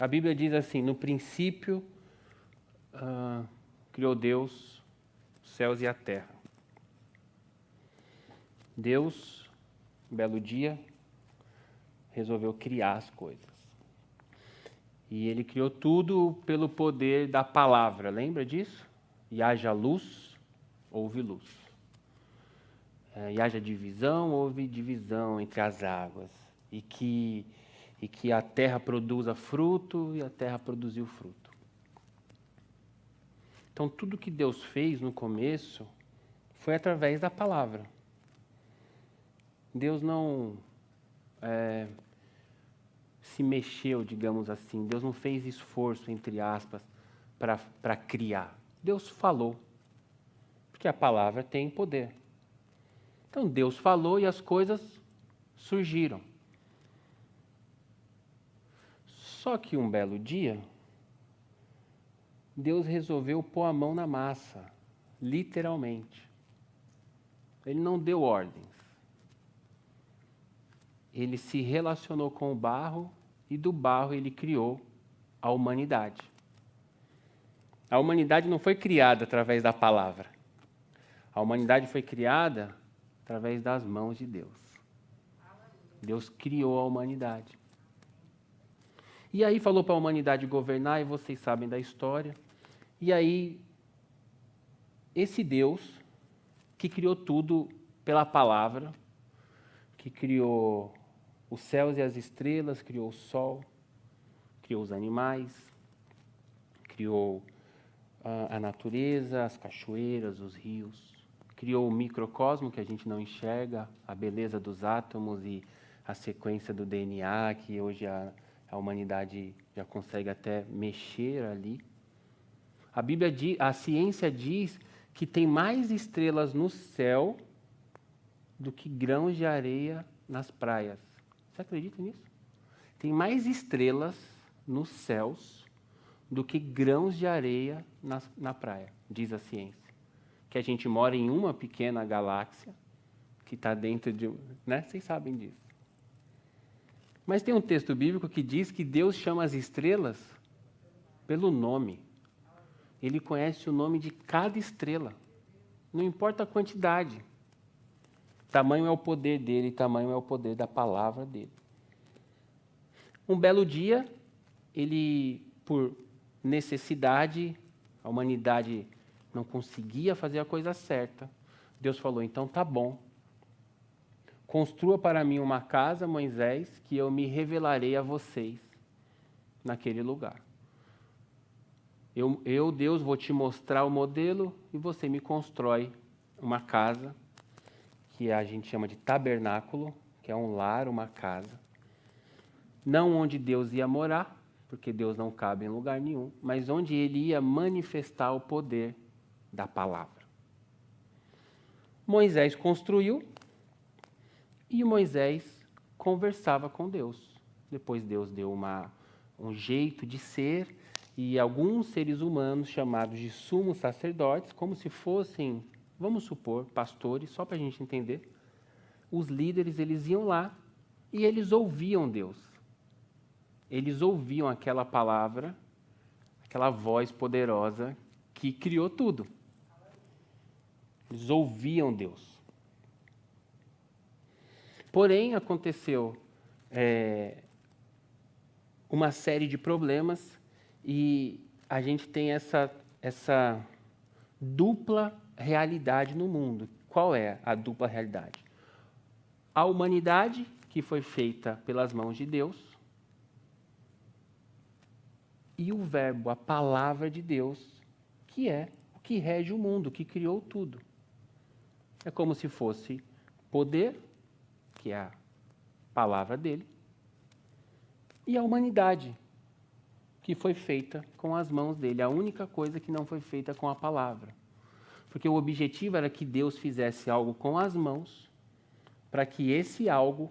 A Bíblia diz assim: no princípio criou Deus os céus e a terra. Deus, um belo dia, resolveu criar as coisas. E ele criou tudo pelo poder da palavra, lembra disso? E haja luz, houve luz. E haja divisão, houve divisão entre as águas. E que a terra produza fruto, e a terra produziu fruto. Então, tudo que Deus fez no começo foi através da palavra. Deus não se mexeu, digamos assim. Deus não fez esforço, entre aspas, para criar. Deus falou, porque a palavra tem poder. Então, Deus falou e as coisas surgiram. Só que um belo dia, Deus resolveu pôr a mão na massa, literalmente. Ele não deu ordens. Ele se relacionou com o barro e do barro ele criou a humanidade. A humanidade não foi criada através da palavra. A humanidade foi criada através das mãos de Deus. Deus criou a humanidade. E aí falou para a humanidade governar, e vocês sabem da história. E aí, esse Deus, que criou tudo pela palavra, que criou os céus e as estrelas, criou o sol, criou os animais, criou a natureza, as cachoeiras, os rios, criou o microcosmo que a gente não enxerga, a beleza dos átomos e a sequência do DNA, que hoje a humanidade já consegue até mexer ali. A Bíblia diz, a ciência diz que tem mais estrelas no céu do que grãos de areia nas praias. Você acredita nisso? Tem mais estrelas nos céus do que grãos de areia na praia, diz a ciência. Que a gente mora em uma pequena galáxia que está dentro de... né? Vocês sabem disso. Mas tem um texto bíblico que diz que Deus chama as estrelas pelo nome. Ele conhece o nome de cada estrela. Não importa a quantidade. Tamanho é o poder dele, tamanho é o poder da palavra dele. Um belo dia, ele, por necessidade, a humanidade não conseguia fazer a coisa certa. Deus falou, então tá bom. Construa para mim uma casa, Moisés, que eu me revelarei a vocês naquele lugar. Eu, Deus, vou te mostrar o modelo e você me constrói uma casa, que a gente chama de tabernáculo, que é um lar, uma casa. Não onde Deus ia morar, porque Deus não cabe em lugar nenhum, mas onde ele ia manifestar o poder da palavra. Moisés construiu e Moisés conversava com Deus. Depois Deus deu um jeito de ser e alguns seres humanos chamados de sumos sacerdotes, como se fossem, vamos supor, pastores, só para a gente entender, os líderes, eles iam lá e eles ouviam Deus. Eles ouviam aquela palavra, aquela voz poderosa que criou tudo. Eles ouviam Deus. Porém, aconteceu uma série de problemas e a gente tem essa dupla realidade no mundo. Qual é a dupla realidade? A humanidade, que foi feita pelas mãos de Deus, e o verbo, a palavra de Deus, que é o que rege o mundo, que criou tudo. É como se fosse poder, que é a palavra dele, e a humanidade, que foi feita com as mãos dele. A única coisa que não foi feita com a palavra. Porque o objetivo era que Deus fizesse algo com as mãos, para que esse algo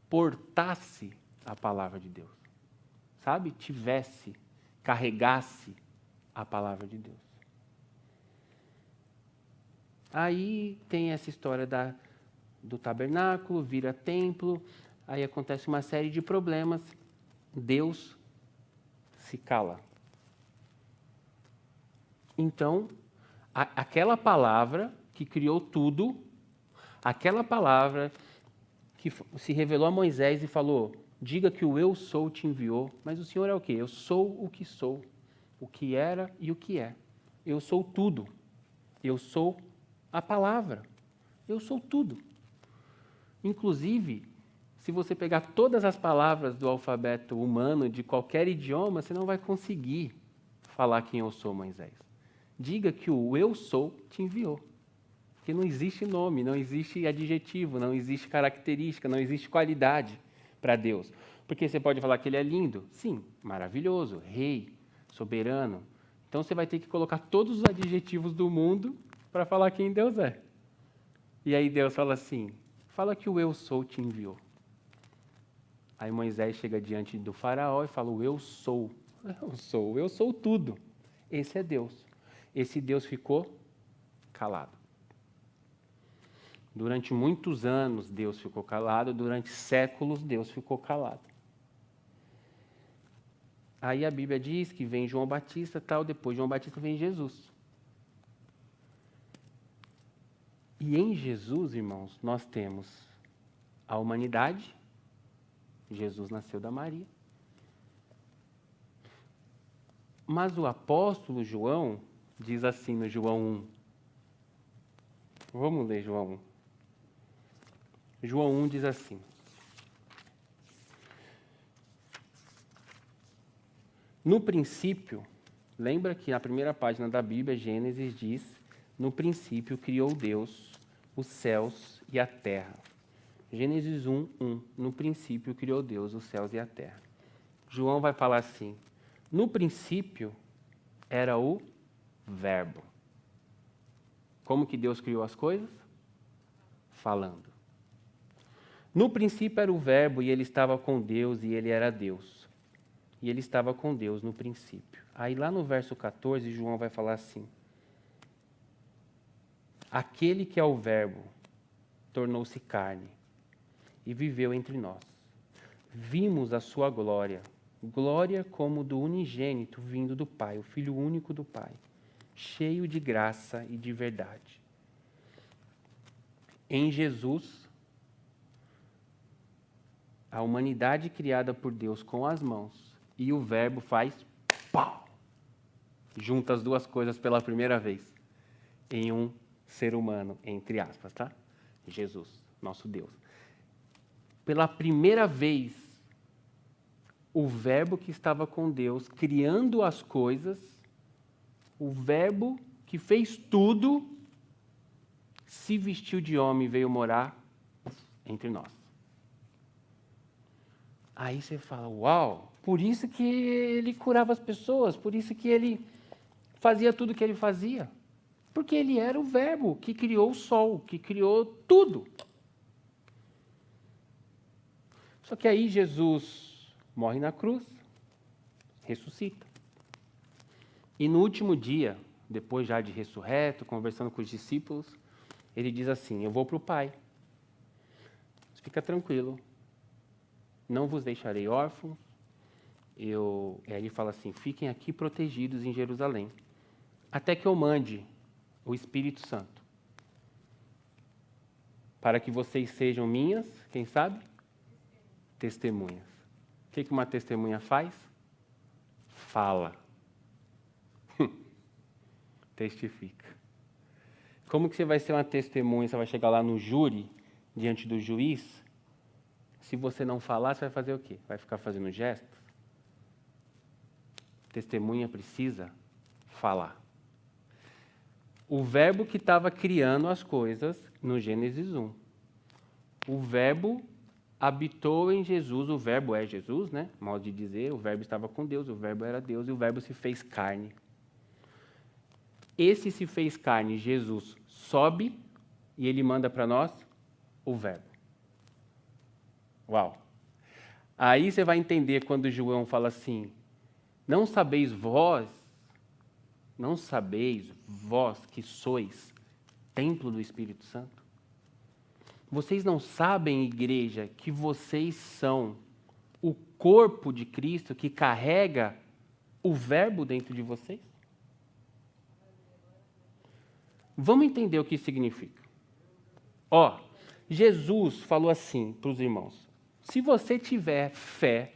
portasse a palavra de Deus. Sabe? Carregasse a palavra de Deus. Aí tem essa história do tabernáculo, vira templo, aí acontece uma série de problemas. Deus se cala. Então, aquela palavra que criou tudo, aquela palavra que se revelou a Moisés e falou, diga que o eu sou te enviou, mas o Senhor é o quê? Eu sou o que sou, o que era e o que é. Eu sou tudo. Eu sou a palavra. Eu sou tudo. Inclusive, se você pegar todas as palavras do alfabeto humano, de qualquer idioma, você não vai conseguir falar quem eu sou, Moisés. Diga que o eu sou te enviou. Porque não existe nome, não existe adjetivo, não existe característica, não existe qualidade para Deus. Porque você pode falar que ele é lindo? Sim, maravilhoso, rei, soberano. Então você vai ter que colocar todos os adjetivos do mundo para falar quem Deus é. E aí Deus fala assim, fala que o eu sou te enviou. Aí Moisés chega diante do faraó e fala, eu sou tudo. Esse é Deus. Esse Deus ficou calado. Durante muitos anos Deus ficou calado, durante séculos Deus ficou calado. Aí a Bíblia diz que vem João Batista, depois de João Batista vem Jesus. E em Jesus, irmãos, nós temos a humanidade. Jesus nasceu da Maria. Mas o apóstolo João diz assim no João 1. Vamos ler João 1. João 1 diz assim. No princípio, lembra que na primeira página da Bíblia, Gênesis diz, no princípio criou Deus os céus e a terra. Gênesis 1, 1. No princípio criou Deus os céus e a terra. João vai falar assim, no princípio era o Verbo. Como que Deus criou as coisas? Falando. No princípio era o Verbo e ele estava com Deus e ele era Deus. E ele estava com Deus no princípio. Aí lá no verso 14, João vai falar assim, aquele que é o Verbo tornou-se carne e viveu entre nós. Vimos a sua glória, glória como do unigênito vindo do Pai, o Filho único do Pai, cheio de graça e de verdade. Em Jesus, a humanidade criada por Deus com as mãos, e o Verbo faz pau, junta as duas coisas pela primeira vez, em um ser humano, entre aspas, tá? Jesus, nosso Deus. Pela primeira vez, o Verbo que estava com Deus, criando as coisas, o Verbo que fez tudo, se vestiu de homem e veio morar entre nós. Aí você fala, uau, por isso que ele curava as pessoas, por isso que ele fazia tudo o que ele fazia. Porque ele era o Verbo que criou o sol, que criou tudo. Só que aí Jesus morre na cruz, ressuscita. E no último dia, depois já de ressurreto, conversando com os discípulos, ele diz assim, eu vou para o Pai. Fica tranquilo. Não vos deixarei órfãos. Ele fala assim, fiquem aqui protegidos em Jerusalém, até que eu mande o Espírito Santo, para que vocês sejam minhas, quem sabe? Testemunhas. O que uma testemunha faz? Fala. Testifica. Como que você vai ser uma testemunha? Você vai chegar lá no júri, diante do juiz? Se você não falar, você vai fazer o quê? Vai ficar fazendo gestos? Testemunha precisa falar. O Verbo que estava criando as coisas no Gênesis 1. O Verbo habitou em Jesus, o Verbo é Jesus, né? Modo de dizer, o Verbo estava com Deus, o Verbo era Deus e o Verbo se fez carne. Esse se fez carne, Jesus, sobe e ele manda para nós o Verbo. Uau! Aí você vai entender quando João fala assim, não sabeis vós que sois templo do Espírito Santo? Vocês não sabem, igreja, que vocês são o corpo de Cristo que carrega o verbo dentro de vocês? Vamos entender o que isso significa. Ó, Jesus falou assim para os irmãos: se você tiver fé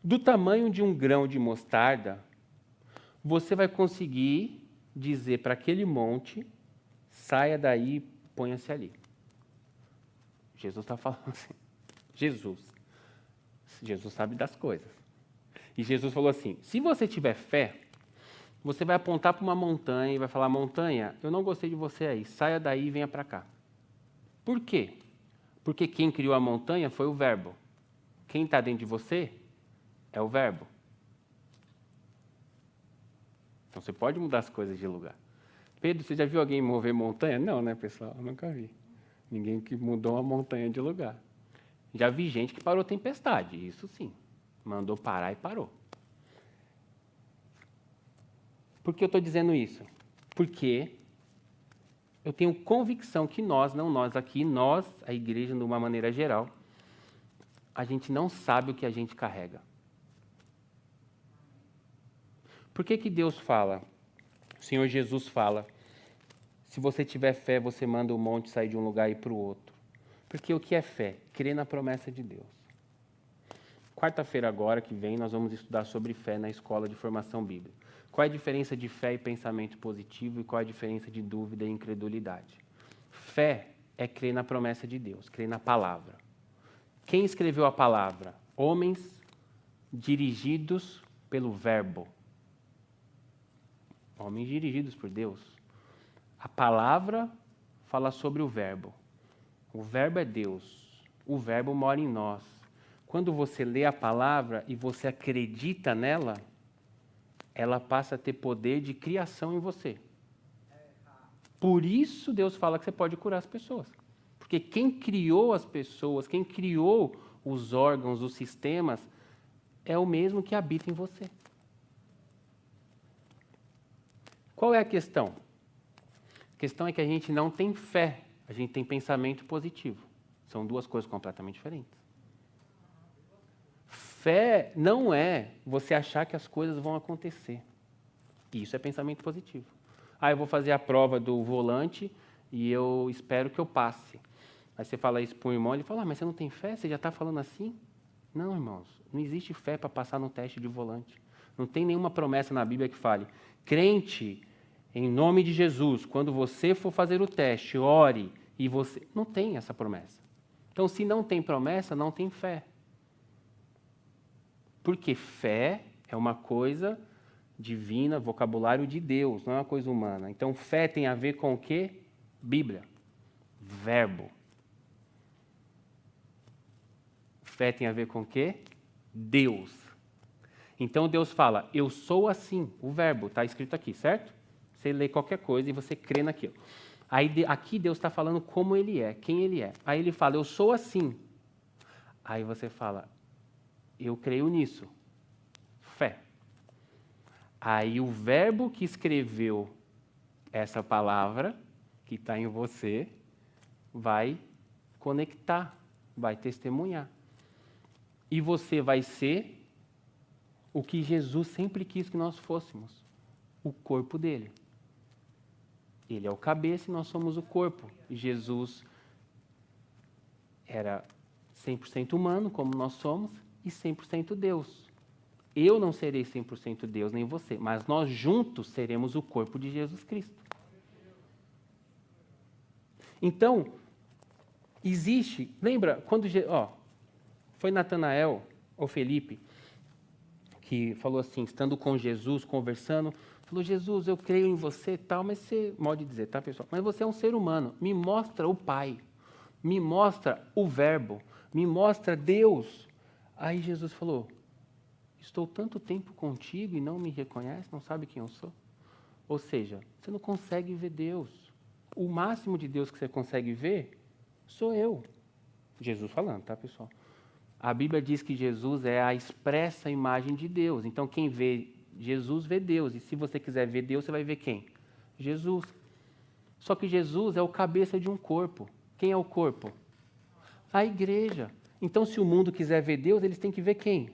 do tamanho de um grão de mostarda, você vai conseguir dizer para aquele monte, saia daí e ponha-se ali. Jesus está falando assim. Jesus sabe das coisas. E Jesus falou assim: se você tiver fé, você vai apontar para uma montanha e vai falar: montanha, eu não gostei de você aí, saia daí e venha para cá. Por quê? Porque quem criou a montanha foi o verbo. Quem está dentro de você é o verbo. Então você pode mudar as coisas de lugar. Pedro, você já viu alguém mover montanha? Não, né, pessoal? Eu nunca vi. Ninguém que mudou uma montanha de lugar. Já vi gente que parou tempestade, isso sim. Mandou parar e parou. Por que eu estou dizendo isso? Porque eu tenho convicção que nós, não nós aqui, nós, a igreja de uma maneira geral, a gente não sabe o que a gente carrega. Por que que Deus fala, o Senhor Jesus fala, se você tiver fé, você manda o monte sair de um lugar e ir para o outro? Porque o que é fé? Crer na promessa de Deus. Quarta-feira agora que vem, nós vamos estudar sobre fé na escola de formação bíblica. Qual é a diferença de fé e pensamento positivo e qual é a diferença de dúvida e incredulidade? Fé é crer na promessa de Deus, crer na palavra. Quem escreveu a palavra? Homens dirigidos pelo verbo. Homens dirigidos por Deus. A palavra fala sobre o verbo. O verbo é Deus. O verbo mora em nós. Quando você lê a palavra e você acredita nela, ela passa a ter poder de criação em você. Por isso Deus fala que você pode curar as pessoas. Porque quem criou as pessoas, quem criou os órgãos, os sistemas, é o mesmo que habita em você. Qual é a questão? A questão é que a gente não tem fé, a gente tem pensamento positivo. São duas coisas completamente diferentes. Fé não é você achar que as coisas vão acontecer. Isso é pensamento positivo. Eu vou fazer a prova do volante e eu espero que eu passe. Aí você fala isso para um irmão, ele fala: mas você não tem fé? Você já está falando assim? Não, irmãos, não existe fé para passar no teste de volante. Não tem nenhuma promessa na Bíblia que fale: crente, em nome de Jesus, quando você for fazer o teste, ore e você... Não tem essa promessa. Então, se não tem promessa, não tem fé. Porque fé é uma coisa divina, vocabulário de Deus, não é uma coisa humana. Então, fé tem a ver com o quê? Bíblia. Verbo. Fé tem a ver com o quê? Deus. Então, Deus fala: eu sou assim. O verbo está escrito aqui, certo? Você lê qualquer coisa e você crê naquilo. Aí, aqui Deus está falando como Ele é, quem Ele é. Aí Ele fala: eu sou assim. Aí você fala: eu creio nisso. Fé. Aí o verbo que escreveu essa palavra, que está em você, vai conectar, vai testemunhar. E você vai ser o que Jesus sempre quis que nós fôssemos, o corpo dele. Ele é o cabeça e nós somos o corpo. E Jesus era 100% humano, como nós somos, e 100% Deus. Eu não serei 100% Deus, nem você, mas nós juntos seremos o corpo de Jesus Cristo. Então, existe... Lembra, quando... foi Natanael, ou Felipe, que falou assim, estando com Jesus, conversando, falou: Jesus, eu creio em você e tal, mas você... Pode dizer, tá, pessoal? Mas você é um ser humano, me mostra o Pai, me mostra o Verbo, me mostra Deus. Aí Jesus falou: estou tanto tempo contigo e não me reconhece, não sabe quem eu sou? Ou seja, você não consegue ver Deus. O máximo de Deus que você consegue ver sou eu. Jesus falando, tá, pessoal? A Bíblia diz que Jesus é a expressa imagem de Deus. Então, quem vê Jesus vê Deus. E se você quiser ver Deus, você vai ver quem? Jesus. Só que Jesus é o cabeça de um corpo. Quem é o corpo? A igreja. Então, se o mundo quiser ver Deus, eles têm que ver quem?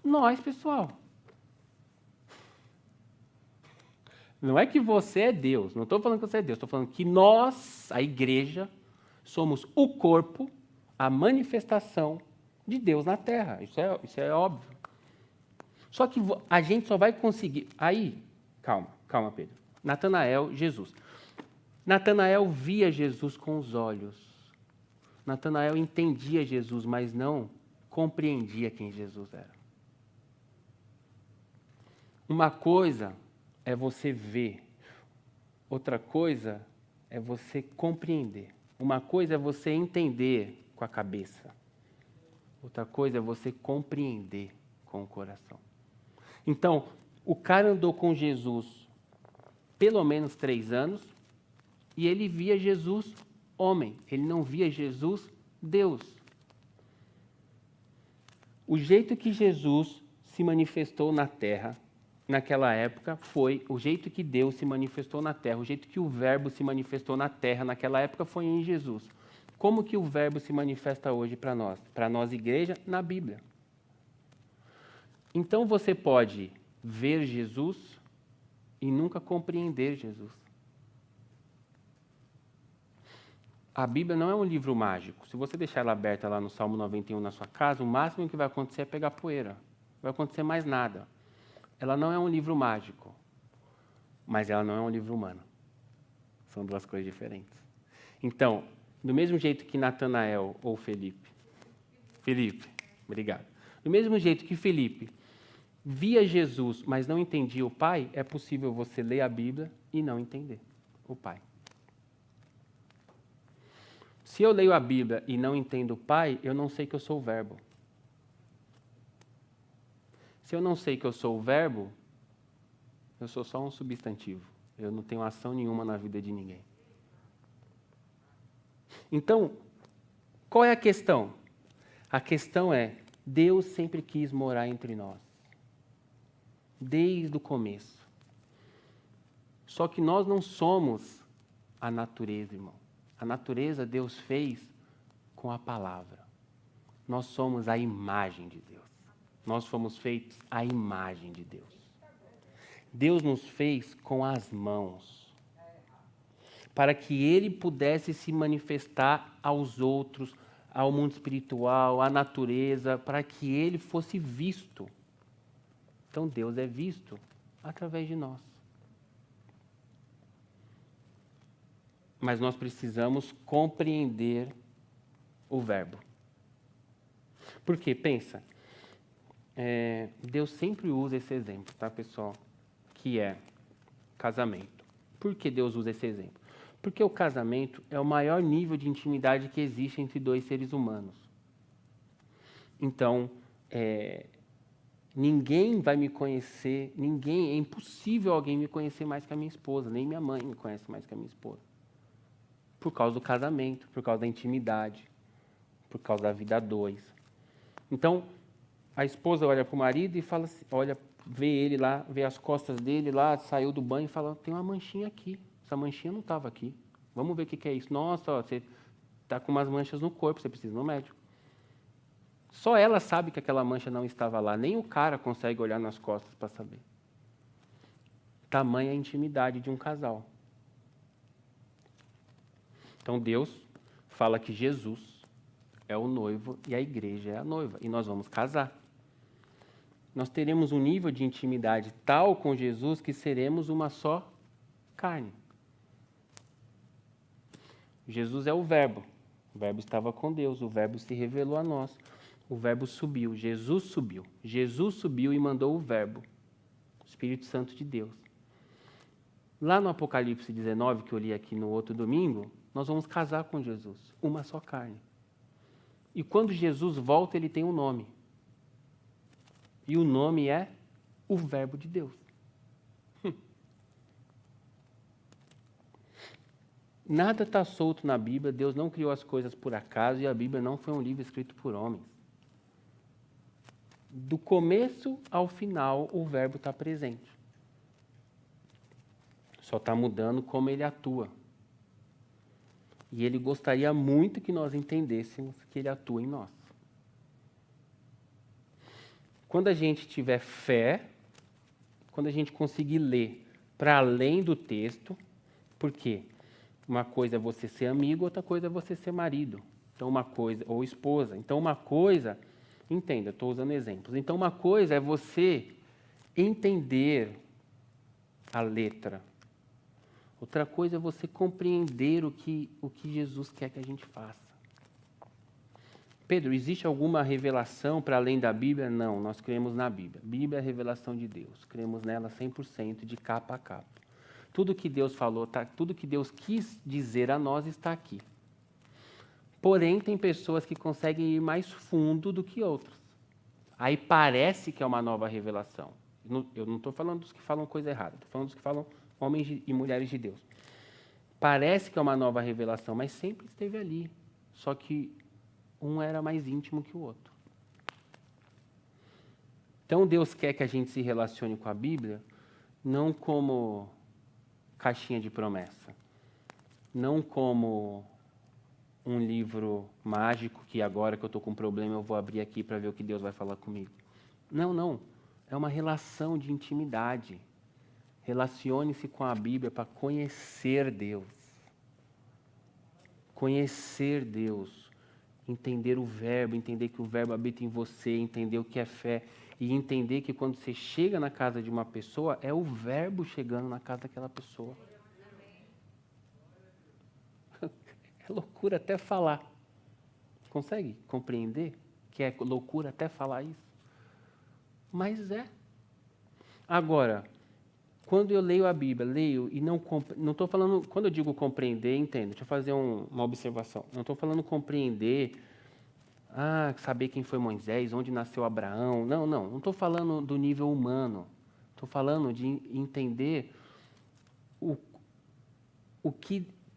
Nós, pessoal. Não é que você é Deus, não estou falando que você é Deus, estou falando que nós, a igreja, somos o corpo, a manifestação de Deus na terra. Isso é óbvio. Só que a gente só vai conseguir... Aí, calma, Pedro. Natanael, Jesus. Natanael via Jesus com os olhos. Natanael entendia Jesus, mas não compreendia quem Jesus era. Uma coisa é você ver, outra coisa é você compreender. Uma coisa é você entender com a cabeça, outra coisa é você compreender com o coração. Então, o cara andou com Jesus pelo menos 3 anos e ele via Jesus homem, ele não via Jesus Deus. O jeito que Jesus se manifestou na terra naquela época foi o jeito que Deus se manifestou na terra, o jeito que o Verbo se manifestou na terra naquela época foi em Jesus. Como que o Verbo se manifesta hoje para nós? Para nós, igreja, na Bíblia. Então você pode ver Jesus e nunca compreender Jesus. A Bíblia não é um livro mágico. Se você deixar ela aberta lá no Salmo 91 na sua casa, o máximo que vai acontecer é pegar poeira. Não vai acontecer mais nada. Ela não é um livro mágico, mas ela não é um livro humano. São duas coisas diferentes. Então, do mesmo jeito que Natanael ou Felipe, obrigado. Do mesmo jeito que Felipe via Jesus, mas não entendia o Pai, é possível você ler a Bíblia e não entender o Pai. Se eu leio a Bíblia e não entendo o Pai, eu não sei que eu sou o Verbo. Se eu não sei que eu sou o Verbo, eu sou só um substantivo. Eu não tenho ação nenhuma na vida de ninguém. Então, qual é a questão? A questão é, Deus sempre quis morar entre nós. Desde o começo. Só que nós não somos a natureza, irmão. A natureza Deus fez com a palavra. Nós somos a imagem de Deus. Nós fomos feitos à imagem de Deus. Deus nos fez com as mãos, para que Ele pudesse se manifestar aos outros, ao mundo espiritual, à natureza, para que Ele fosse visto. Então Deus é visto através de nós. Mas nós precisamos compreender o Verbo. Por quê? Pensa. Deus sempre usa esse exemplo, tá, pessoal? Que é casamento. Por que Deus usa esse exemplo? Porque o casamento é o maior nível de intimidade que existe entre dois seres humanos. Então, ninguém vai me conhecer, é impossível alguém me conhecer mais que a minha esposa, nem minha mãe me conhece mais que a minha esposa. Por causa do casamento, por causa da intimidade, por causa da vida a dois. Então, a esposa olha para o marido e fala assim, vê ele lá, vê as costas dele lá, saiu do banho e fala, tem uma manchinha aqui, essa manchinha não estava aqui. Vamos ver o que é isso. Nossa, você está com umas manchas no corpo, você precisa ir no médico. Só ela sabe que aquela mancha não estava lá, nem o cara consegue olhar nas costas para saber. Tamanha a intimidade de um casal. Então Deus fala que Jesus é o noivo e a igreja é a noiva, e nós vamos casar. Nós teremos um nível de intimidade tal com Jesus que seremos uma só carne. Jesus é o Verbo. O Verbo estava com Deus, o Verbo se revelou a nós. O Verbo subiu, Jesus subiu. Jesus subiu e mandou o Verbo, o Espírito Santo de Deus. Lá no Apocalipse 19, que eu li aqui no outro domingo, nós vamos casar com Jesus, uma só carne. E quando Jesus volta, ele tem um nome. E o nome é o Verbo de Deus. Nada está solto na Bíblia, Deus não criou as coisas por acaso e a Bíblia não foi um livro escrito por homens. Do começo ao final, o Verbo está presente. Só está mudando como ele atua. E ele gostaria muito que nós entendêssemos que ele atua em nós. Quando a gente tiver fé, quando a gente conseguir ler para além do texto. Por quê? Uma coisa é você ser amigo, outra coisa é você ser marido. Então, uma coisa, ou esposa. Então, uma coisa, entenda, estou usando exemplos. Então, uma coisa é você entender a letra. Outra coisa é você compreender o que Jesus quer que a gente faça. Pedro, existe alguma revelação para além da Bíblia? Não, nós cremos na Bíblia. Bíblia é a revelação de Deus. Cremos nela 100%, de capa a capa. Tudo que Deus falou, tudo que Deus quis dizer a nós está aqui. Porém, tem pessoas que conseguem ir mais fundo do que outras. Aí parece que é uma nova revelação. Eu não estou falando dos que falam coisa errada, estou falando dos que falam homens e mulheres de Deus. Parece que é uma nova revelação, mas sempre esteve ali. Só que um era mais íntimo que o outro. Então, Deus quer que a gente se relacione com a Bíblia não como caixinha de promessa, não como um livro mágico que agora que eu estou com um problema eu vou abrir aqui para ver o que Deus vai falar comigo. Não, não. É uma relação de intimidade. Relacione-se com a Bíblia para conhecer Deus. Conhecer Deus. Entender o verbo, entender que o verbo habita em você, entender o que é fé e entender que quando você chega na casa de uma pessoa, é o verbo chegando na casa daquela pessoa. É loucura até falar. Consegue compreender que é loucura até falar isso? Mas é. Agora, quando eu leio a Bíblia, leio e não estou falando, quando eu digo compreender, entendo, deixa eu fazer uma observação. Não estou falando compreender, saber quem foi Moisés, onde nasceu Abraão. Não estou falando do nível humano. Estou falando de entender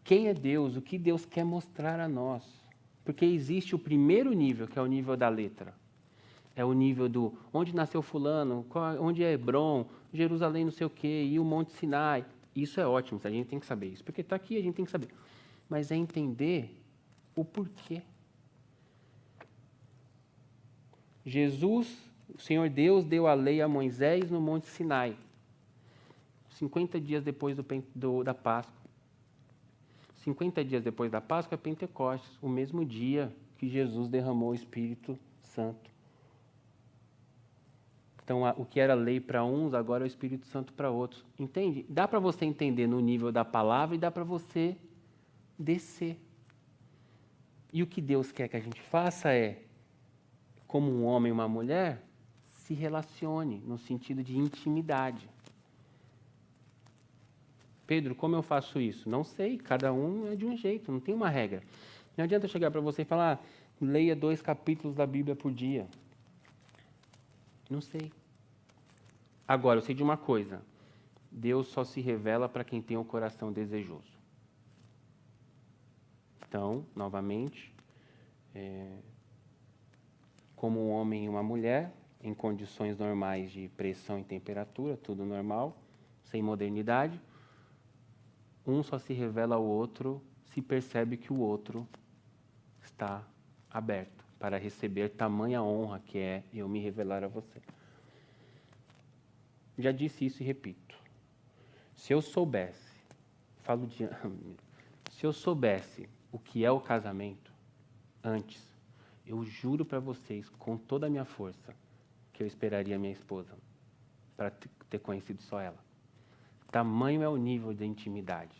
quem é Deus, o que Deus quer mostrar a nós. Porque existe o primeiro nível, que é o nível da letra. É o nível do onde nasceu fulano, onde é Hebron, Jerusalém não sei o quê, e o Monte Sinai. Isso é ótimo, a gente tem que saber isso. Porque está aqui, a gente tem que saber. Mas é entender o porquê. Jesus, o Senhor Deus, deu a lei a Moisés no Monte Sinai. 50 dias depois da Páscoa. 50 dias depois da Páscoa é Pentecostes, o mesmo dia que Jesus derramou o Espírito Santo. Então, o que era lei para uns, agora é o Espírito Santo para outros. Entende? Dá para você entender no nível da palavra e dá para você descer. E o que Deus quer que a gente faça é, como um homem e uma mulher, se relacione no sentido de intimidade. Pedro, como eu faço isso? Não sei, cada um é de um jeito, não tem uma regra. Não adianta eu chegar para você e falar, leia 2 capítulos da Bíblia por dia. Não sei. Agora, eu sei de uma coisa. Deus só se revela para quem tem o coração desejoso. Então, novamente, como um homem e uma mulher, em condições normais de pressão e temperatura, tudo normal, sem modernidade, um só se revela ao outro se percebe que o outro está aberto para receber tamanha honra que é eu me revelar a você. Já disse isso e repito. Se eu soubesse o que é o casamento antes, eu juro para vocês, com toda a minha força, que eu esperaria minha esposa para ter conhecido só ela. Tamanho é o nível de intimidade.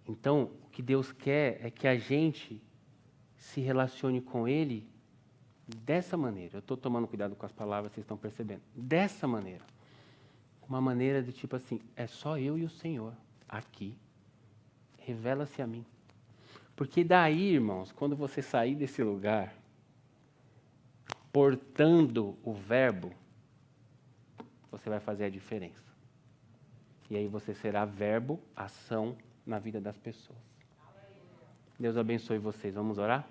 Então, o que Deus quer é que a gente se relacione com Ele dessa maneira. Eu estou tomando cuidado com as palavras, vocês estão percebendo. Dessa maneira. Uma maneira de tipo assim, é só eu e o Senhor aqui. Revela-se a mim. Porque daí, irmãos, quando você sair desse lugar, portando o verbo, você vai fazer a diferença. E aí você será verbo, ação na vida das pessoas. Deus abençoe vocês. Vamos orar?